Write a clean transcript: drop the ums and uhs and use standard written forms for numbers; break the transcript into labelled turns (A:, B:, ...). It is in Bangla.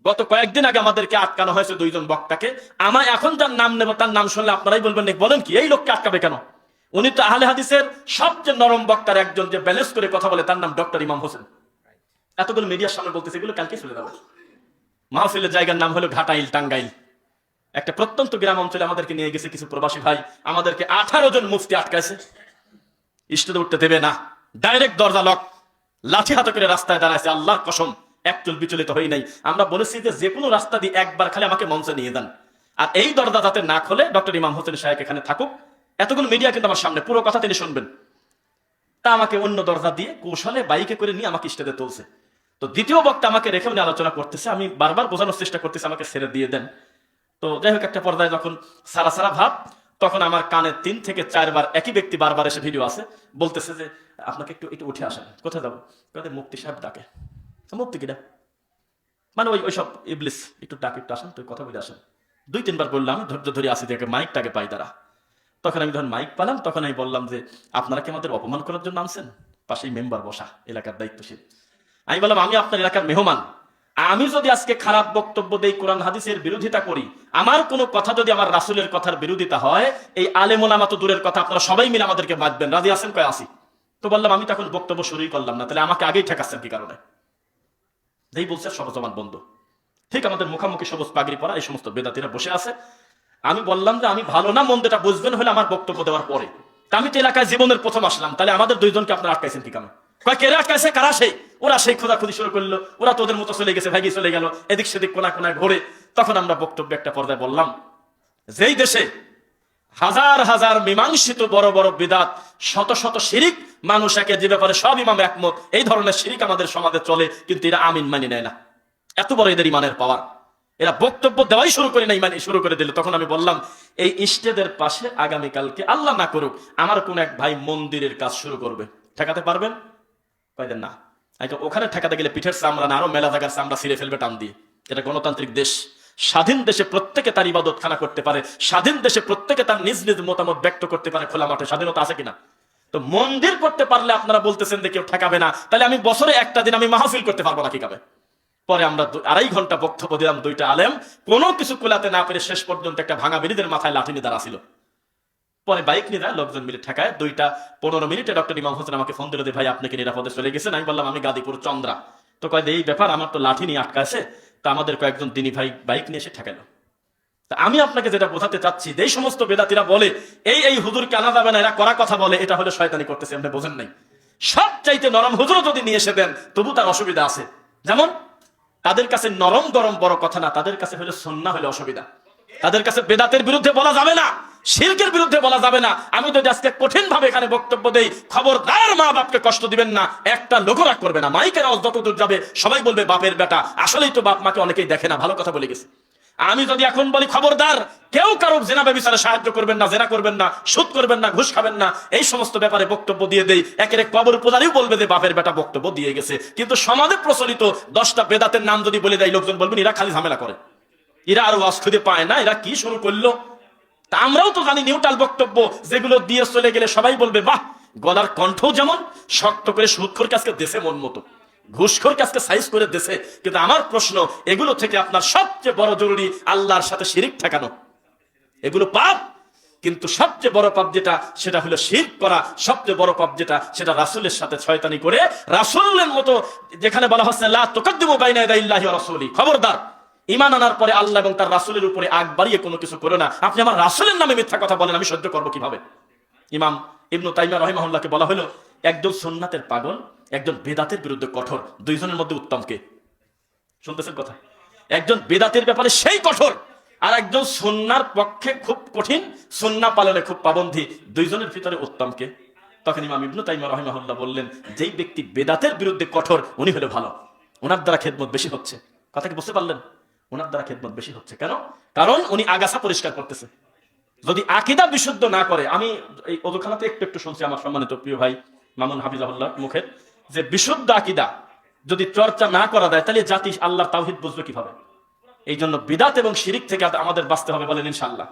A: গত কয়েকদিন আগে আমাদেরকে আটকানো হয়েছে দুইজন বক্তাকে। আমার এখন যার নাম নেব তার নাম শুনলে আপনারাই বলবেন বলেন কি এই লোককে আটকাবে কেন? উনি তো আহলে হাদিসের সবচেয়ে নরম বক্তার একজন, যে ব্যালেন্স করে কথা বলে, তার নাম ডক্টর ইমাম হোসেন। এতগুলো মিডিয়ার সামনে বলতেছে, এগুলো কালকে চলে যাবে। মাহফিলের জায়গার নাম হলো ঘাটাইল, টাঙ্গাইল। একটা প্রত্যন্ত গ্রাম অঞ্চলে আমাদেরকে নিয়ে গেছে কিছু প্রবাসী ভাই, আমাদেরকে 18 জন মুফতি আটকাইছে, স্টেজে উঠতে দেবে না, ডাইরেক্ট দরজা লক, লাঠি হাতে করে রাস্তায় দাঁড়াইছে। আল্লাহর কসম একচুল বিচলিত হই নাই। আমরা বলেছি যে কোনো রাস্তা দিয়ে একবার খালি আমাকে মঞ্চে নিয়ে দেন, আর এই দরজা যাতে না খোলে, ডক্টর ইমাম হোসেন সাহেব এখানে থাকুক। এতগুলো মিডিয়া কিন্তু আমার সামনে, পুরো কথা তিনি শুনবেন। তা আমাকে অন্য দরজা দিয়ে কৌশলে বাইকে করে নিয়ে আমাকে স্টেজে তুলছে। তো দ্বিতীয় বক্তা আমাকে রেখে উনি আলোচনা করতেছে, আমি বারবার বোঝানোর চেষ্টা করতেছি আমাকে ছেড়ে দিয়ে দেন। তো যাই হোক, একটা পর্যায়ে যখন সারা সারা ভাব, তখন আমার কানে 3 থেকে 4 বার একই ব্যক্তি বারবার এসে ভিডিও আছে, বলতেছে যে আপনাকে একটু একটু উঠে আসেন। কোথায় যাবো? মুফতি সাহেব ডাকে। মুফতি কিনা মানে ওইসব ইবলিস, একটু ডাকে, একটু আসেন, তুই কথা বলে আসেন। 2-3 বার বললাম, ধৈর্য ধরে আসি দেখে মাইকটাকে পাই তারা। তখন আমি যখন মাইক পেলাম, তখন আমি বললাম যে আপনারা কি আমাদের অপমান করার জন্য আনছেন? পাশেই মেম্বার বসা, এলাকার দায়িত্বশীল। আমি বললাম আমি আপনার এলাকার মেহমান, আমি যদি আজকে খারাপ বক্তব্য দেই, কোরআন হাদিসের বিরোধিতা করি, আমার কোনো কথা যদি আমার রাসূলের কথার বিরোধিতা হয়, এই আলেম ওলামা তো দূরের কথা, আপনারা সবাই মিলে আমাদেরকে বাঁধবেন, রাজি আছেন? কয় আসি। তো বললাম আমি তখন বক্তব্য শুরুই করলাম না, তাহলে আমাকে আগেই ঠেকাচ্ছেন কি কারণে? যেই বলছে সবজ জবান বন্ধ। ঠিক আমাদের মুখামুখি সবুজ পাগড়ি পরা এই সমস্ত বেদাতিরা বসে আছে। আমি বললাম যে আমি ভালো না মন্দটা বুঝবেন হলে আমার বক্তব্য দেওয়ার পরে। তা আমি তো এলাকায় জীবনের প্রথম আসলাম, তাহলে আমাদের দুইজনকে আপনারা আটকাইছেন কি কারণে? কয় কে আটকাইছে, কারা সেই? ওরা সেই খোঁজাখুঁজি শুরু করলো, ওরা তোদের মতো চলে গেছে, ভাইগি চলে গেল, এদিক সেদিক কোনা কোনায় ঘোরে। তখন আমরা বক্তব্য একটা পর্যায়ে বললাম, যেই দেশে হাজার হাজার মীমাংসিত বড় বড় বিদাত, শত শত শিরিক, মানুষ একে যে ব্যাপারে সব ইমাম একমত, এই ধরনের শিরিক আমাদের সমাজে চলে, কিন্তু এরা আমিন মানি নেয় না। এত বড় এদের ইমানের পাওয়ার, এরা বক্তব্য দেওয়াই শুরু করে নাই, মানে শুরু করে দিল। তখন আমি বললাম এই স্টেজের পাশে আগামীকালকে আল্লাহ না করুক আমার কোন এক ভাই মন্দিরের কাজ শুরু করবে, ঠেকাতে পারবেন? কয়দিন না, ওখানে ঠেকাতে গেলে পিঠের চামড়া না আরো মেলা জায়গার চামড়া ছিঁড়ে ফেলবে টান দিয়ে। এটা গণতান্ত্রিক দেশ, স্বাধীন দেশে প্রত্যেকে তার ইবাদত খানা করতে পারে, স্বাধীন দেশে প্রত্যেকে তার নিজ নিজ মতামত ব্যক্ত করতে পারে, খোলা মাঠে স্বাধীনতা আছে কিনা? তো মন্দির করতে পারলে আপনারা বলতেছেন যে কেউ ঠেকাবে না, তাহলে আমি বছরে একটা দিন আমি মাহফিল করতে পারবো না কি কাবে? পরে আমরা 2.5 ঘন্টা বক্তব্য দিলাম, 2টা আলেম কোনো কিছু কুলাতে না পেরে শেষ পর্যন্ত একটা ভাঙা বিড়িদের মাথায় লাঠি নিয়ে দাঁড়া ছিল। পরে বাইক নিয়ে যায়, লোকজন মিলে ঠেকায়। 2:15 মিনিটে ডক্টর ইমাম হোসেন আমাকে ফোন দিল যে ভাই আপনি কি নিরাপদে চলে গেছেন? আমি বললাম আমি গাজীপুর চন্দ্রা। তো কয় এই ব্যাপার, আমার তো লাঠি নিয়ে আটকাছে। তা আমাদের কয়েকজন দিনী ভাই বাইক নিয়ে এসে ঠেকালো। তা আমি আপনাকে যেটা বোঝাতে চাচ্ছি, যে সমস্ত বেদাতিরা বলে এই হুজুরকে আনা যাবে না, এরা করা কথা বলে, এটা হলো শয়তানি করতেছে, আপনি বোঝেন নাই। সব চাইতে নরম হুজুর যদি নিয়ে এসে দেন তবু তার অসুবিধা আছে। যেমন তাদের কাছে নরম গরম বড় কথা না, তাদের কাছে হলো সুন্নাহ হলে অসুবিধা। তাদের কাছে বেদাতের বিরুদ্ধে বলা যাবে না, শিরকের বিরুদ্ধে বলা যাবে না। আমি যদি আজকে কঠিন ভাবে এখানে বক্তব্য দেই, খবরদার মা বাপকে কষ্ট দিবেন না, একটা লোকও রাগ করবে না। মাইকের আওয়াজ যতদূর যাবে সবাই বলবে বাপের বেটা, আসলেই তো বাপ মাকে অনেকেই দেখে না, ভালো কথা বলে গেছে। আমি যদি এখন বলি খবরদার কেউ কারো জেনা ব্যভিচারে সাহায্য করবেন না, জেনা করবেন না, সুদ করবেন না, ঘুষ খাবেন না, এই সমস্ত ব্যাপারে বক্তব্য দিয়ে দেই, একের কবর পূজারীও বলবে যে বাপের বেটা বক্তব্য দিয়ে গেছে। কিন্তু সমাজে প্রচলিত 10টা বেদাতের নাম যদি বলে দেয়, লোকজন বলবেন এরা খালি ঝামেলা করে, এরা আর ওয়াজ খুঁজে পায় না, এরা কি শুরু করলো। তা আমরাও তো জানি নিউট্রাল বক্তব্য যেগুলো দিয়ে চলে গেলে সবাই বলবে বাহ, গলার কণ্ঠও যেমন শক্ত করে সুদখোর কাজকে দেশে মন মতো, ঘুষখোর কাজকে সাইজ করে দেশে। কিন্তু আমার প্রশ্ন, এগুলো থেকে আপনার সবচেয়ে বড় জরুরি আল্লাহর সাথে শিরিক ঠেকানো। এগুলো পাপ, কিন্তু সবচেয়ে বড় পাপ যেটা সেটা হলো শিরক করা। সবচেয়ে বড় পাপ যেটা সেটা রাসূলের সাথে শয়তানি করে, রাসূলের মতো যেখানে বলা হচ্ছে লা তুকাদ্দিমু বাইনা ইয়াদাইল্লাহি ওয়া রাসূলি, খবরদার ঈমান আনার পরে আল্লাহ এবং তার রাসূলের উপরে আগ বাড়িয়ে কোনো কিছু করো না। আপনি আমার রাসূলের নামে মিথ্যা কথা বলেন, আমি সহ্য করব কিভাবে? ইমাম ইবনে তাইমিয়া রাহিমাহুল্লাহকে বলা হলো একজন সুন্নাতের পাগল, একজন বেদাতের বিরুদ্ধে কঠোর, দুইজনের মধ্যে উত্তম কে? শুনতেছেন কথা? একজন বেদাতের ব্যাপারে সেই কঠোর, আর একজন সুন্নাহর পক্ষে খুব কঠিন, সুন্নাহ পালনে খুব পাবন্ধী, দুইজনের ভিতরে উত্তম কে? তখন ইমাম ইবনে তাইমিয়া রাহিমাহুল্লাহ বললেন যেই ব্যক্তি বেদাতের বিরুদ্ধে কঠোর উনি হলো ভালো, ওনার দ্বারা খেদমত বেশি হচ্ছে। কথা কি বুঝতে পারলেন? ওনার দ্বারা খেদমত বেশি হচ্ছে কেন? কারণ উনি আগাছা পরিষ্কার করতেছে। যদি আকীদা বিশুদ্ধ না করে, আমি এই ওযুখানাতে একটু একটু শুনছি আমার সম্মানিত প্রিয় ভাই মামুন হাফিজাহুল্লাহ মুখের, যে বিশুদ্ধ আকীদা যদি চর্চা না করা যায় তাহলে জাতি আল্লাহর তাওহীদ বুঝবে কিভাবে? এই জন্য বিদআত এবং শিরিক থেকে আমাদের বাঁচতে হবে, বলেন ইনশাআল্লাহ।